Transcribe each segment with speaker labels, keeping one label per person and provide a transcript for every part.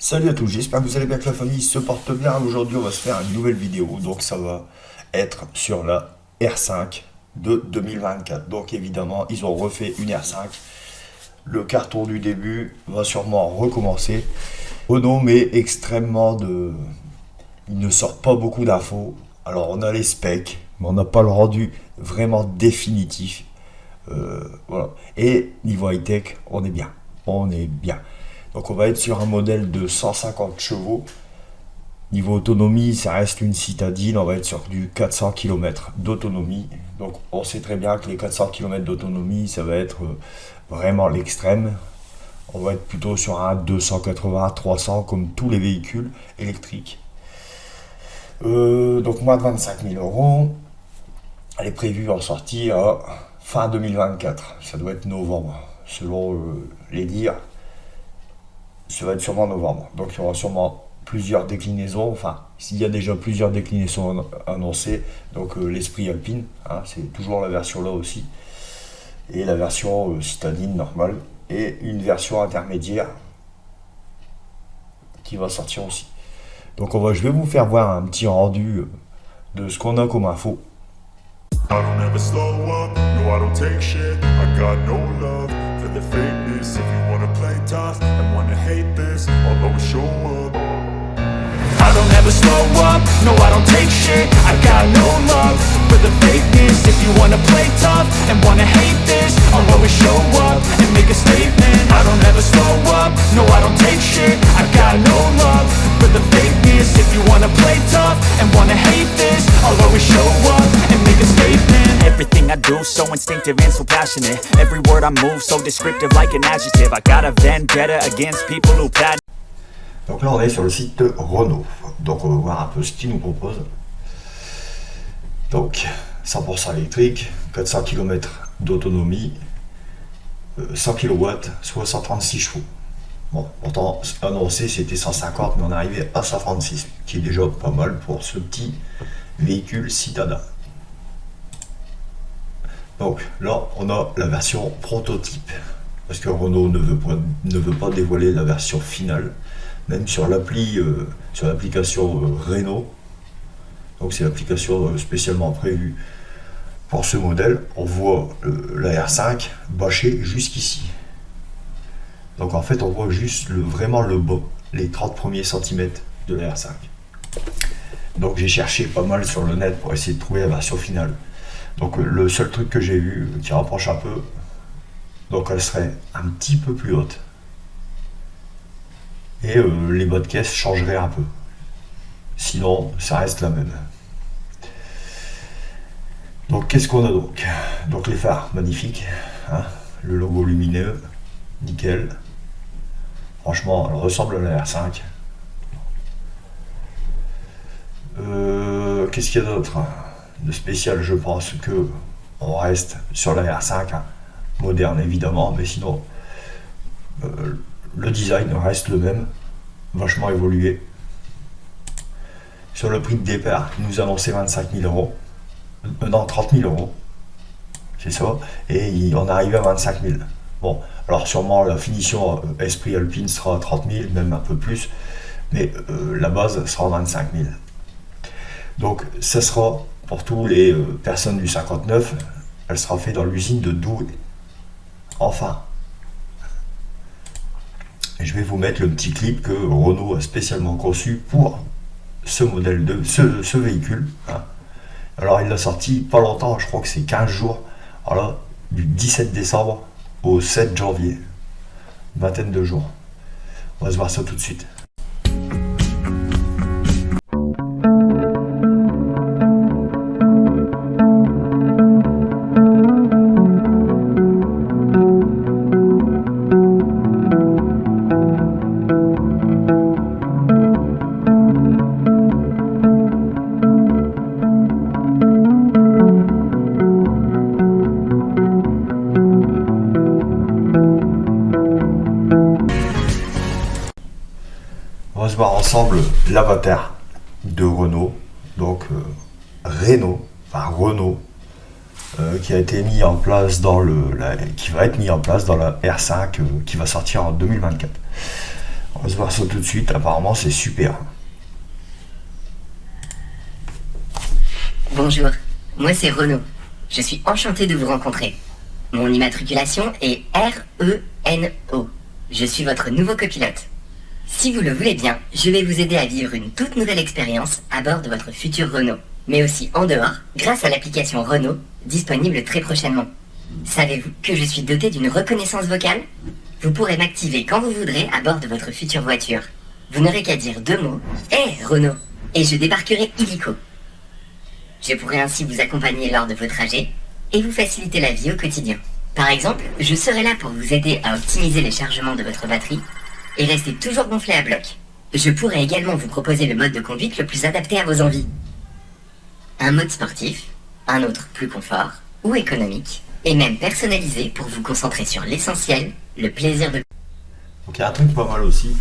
Speaker 1: Salut à tous, j'espère que vous allez bien, que la famille se porte bien. Aujourd'hui, on va se faire une nouvelle vidéo. Donc, ça va être sur la R5 de 2024. Donc, évidemment, ils ont refait une R5. Le carton du début va sûrement recommencer. Renault met extrêmement de... Il ne sort pas beaucoup d'infos. Alors, on a les specs, mais on n'a pas le rendu vraiment définitif. Voilà. Et niveau high-tech, on est bien. On est bien. Donc on va être sur un modèle de 150 chevaux. Niveau autonomie, ça reste une citadine. On va être sur du 400 km d'autonomie. Donc on sait très bien que les 400 km d'autonomie, ça va être vraiment l'extrême. On va être plutôt sur un 280, 300 comme tous les véhicules électriques. Donc moins de 25 000 euros. Elle est prévue en sortie à fin 2024. Ça doit être novembre, selon les dires. Ça va être sûrement novembre. Donc il y aura sûrement plusieurs déclinaisons. Enfin, s'il y a déjà plusieurs déclinaisons annoncées. Donc l'Esprit Alpine, hein, c'est toujours la version là aussi. Et la version citadine normale. Et une version intermédiaire qui va sortir aussi. Donc je vais vous faire voir un petit rendu de ce qu'on a comme info.
Speaker 2: I don't ever slow up, no I don't take shit. I got no love for the fakeness. If you wanna play tough and wanna hate this, I'll always show up. I don't ever slow up, no I don't take shit. I got no love for the fakeness. If you wanna play tough and wanna hate this, I'll always show up and make a statement. I don't ever slow up, no I don't take shit. I got no love for the fakeness. If you wanna play tough and wanna hate this, I'll always show up and make a statement.
Speaker 3: Everything I do so instinctive and so passionate. Every word I move so descriptive like an adjective. I got a vendetta against people who pad.
Speaker 1: Donc là on est sur le site de Renault. Donc on va voir un peu ce qu'ils nous proposent. Donc 100% électrique, 400 km d'autonomie, 100 kW, soit 136 chevaux. Bon, pourtant annoncé c'était 150, mais on est arrivé à 136, qui est déjà pas mal pour ce petit véhicule citadin. Donc là on a la version prototype, parce que Renault ne veut pas dévoiler la version finale. Même sur sur l'application Renault, donc c'est l'application spécialement prévue pour ce modèle, on voit la R5 bâchée jusqu'ici. Donc en fait on voit juste vraiment le bas, les 30 premiers centimètres de la R5. Donc j'ai cherché pas mal sur le net pour essayer de trouver la version finale. Donc le seul truc que j'ai vu qui rapproche un peu, donc elle serait un petit peu plus haute. Et les bas de caisse changeraient un peu. Sinon, ça reste la même. Donc, qu'est-ce qu'on a donc? Donc, les phares, magnifiques. Hein, le logo lumineux, nickel. Franchement, elle ressemble à la R5. Qu'est-ce qu'il y a d'autre de spécial? Je pense que on reste sur la R5, hein, moderne évidemment, mais sinon... le design reste le même, vachement évolué. Sur le prix de départ, il nous annonçait 25 000 euros. Non, 30 000 euros. C'est ça. Et on arrive à 25 000. Bon, alors sûrement la finition Esprit Alpine sera à 30 000, même un peu plus. Mais la base sera à 25 000. Donc, ça sera pour tous les personnes du 59. Elle sera faite dans l'usine de Douai. Enfin. Je vais vous mettre le petit clip que Renault a spécialement conçu pour ce modèle de ce véhicule. Hein. Alors il l'a sorti pas longtemps, je crois que c'est 15 jours. Alors là, du 17 décembre au 7 janvier. Une vingtaine de jours. On va se voir ça tout de suite. On va se voir ensemble l'avatar de Renault, donc Renault, qui a été mis en place qui va être mis en place dans la R5 qui va sortir en 2024. On va se voir ça tout de suite, apparemment c'est super.
Speaker 4: Bonjour, moi c'est Renaud. Je suis enchanté de vous rencontrer. Mon immatriculation est RENO. Je suis votre nouveau copilote. Si vous le voulez bien, je vais vous aider à vivre une toute nouvelle expérience à bord de votre futur Renault, mais aussi en dehors, grâce à l'application Renault, disponible très prochainement. Savez-vous que je suis doté d'une reconnaissance vocale? Vous pourrez m'activer quand vous voudrez à bord de votre future voiture. Vous n'aurez qu'à dire 2 mots, « Hé, Renault !» et je débarquerai illico. Je pourrai ainsi vous accompagner lors de vos trajets et vous faciliter la vie au quotidien. Par exemple, je serai là pour vous aider à optimiser les chargements de votre batterie et rester toujours gonflé à bloc. Je pourrai également vous proposer le mode de conduite le plus adapté à vos envies. Un mode sportif, un autre plus confort ou économique, et même personnalisé pour vous concentrer sur l'essentiel, le plaisir de...
Speaker 1: Donc il y a un truc pas mal aussi,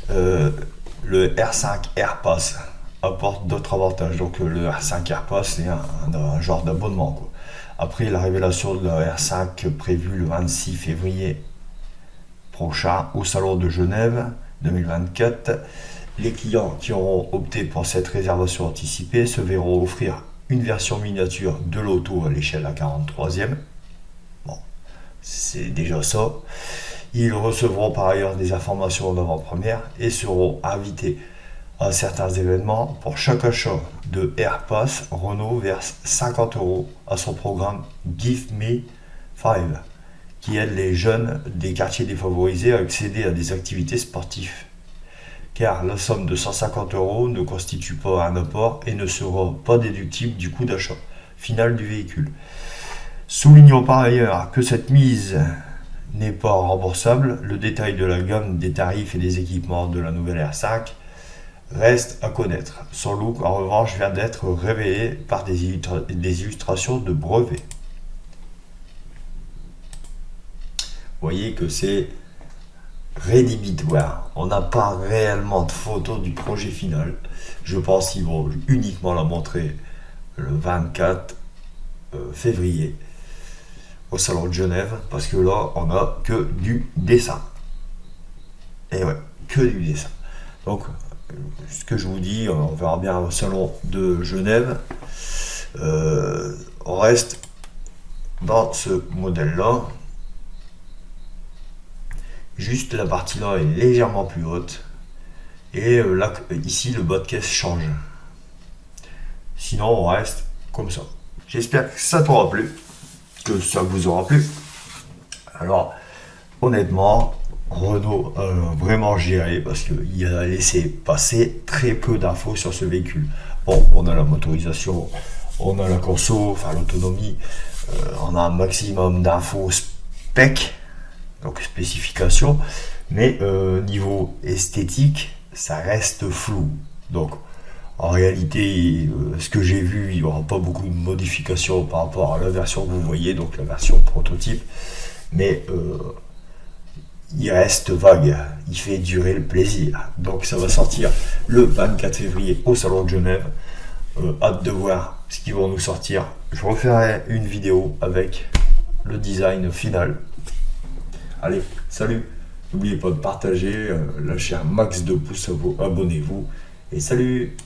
Speaker 1: le R5 AirPass apporte d'autres avantages. Donc le R5 AirPass c'est un genre d'abonnement, quoi. Après la révélation de la R5 prévue le 26 février prochain au salon de Genève 2024, les clients qui auront opté pour cette réservation anticipée se verront offrir une version miniature de l'auto à l'échelle à 43e. Bon, c'est déjà ça. Ils recevront par ailleurs des informations en avant-première et seront invités à certains événements. Pour chaque achat de AirPass, Renault verse 50 € à son programme Give Me 5, qui aide les jeunes des quartiers défavorisés à accéder à des activités sportives. Car la somme de 150 € ne constitue pas un apport et ne sera pas déductible du coût d'achat final du véhicule. Soulignons par ailleurs que cette mise n'est pas remboursable. Le détail de la gamme des tarifs et des équipements de la nouvelle R5 reste à connaître. Son look, en revanche, vient d'être révélé par des illustrations de brevets. Vous voyez que c'est rédhibitoire. On n'a pas réellement de photos du projet final. Je pense qu'ils vont uniquement la montrer le 24 février au salon de Genève, parce que là on a que du dessin. Et ouais, que du dessin. Donc ce que je vous dis, on verra bien au salon de Genève. On reste dans ce modèle là. Juste la partie là est légèrement plus haute et là ici le bas de caisse change. Sinon on reste comme ça. J'espère que ça t'aura plu, que ça vous aura plu. Alors honnêtement, Renault a vraiment géré parce qu'il a laissé passer très peu d'infos sur ce véhicule. Bon, on a la motorisation, on a la conso, enfin l'autonomie, on a un maximum d'infos spec, donc spécification, mais niveau esthétique, ça reste flou. Donc en réalité, ce que j'ai vu, il n'y aura pas beaucoup de modifications par rapport à la version que vous voyez, donc la version prototype, mais il reste vague, il fait durer le plaisir. Donc ça va sortir le 24 février au salon de Genève. Hâte de voir ce qu'ils vont nous sortir. Je referai une vidéo avec le design final. Allez, salut! N'oubliez pas de partager, lâcher un max de pouces, abonnez-vous et salut!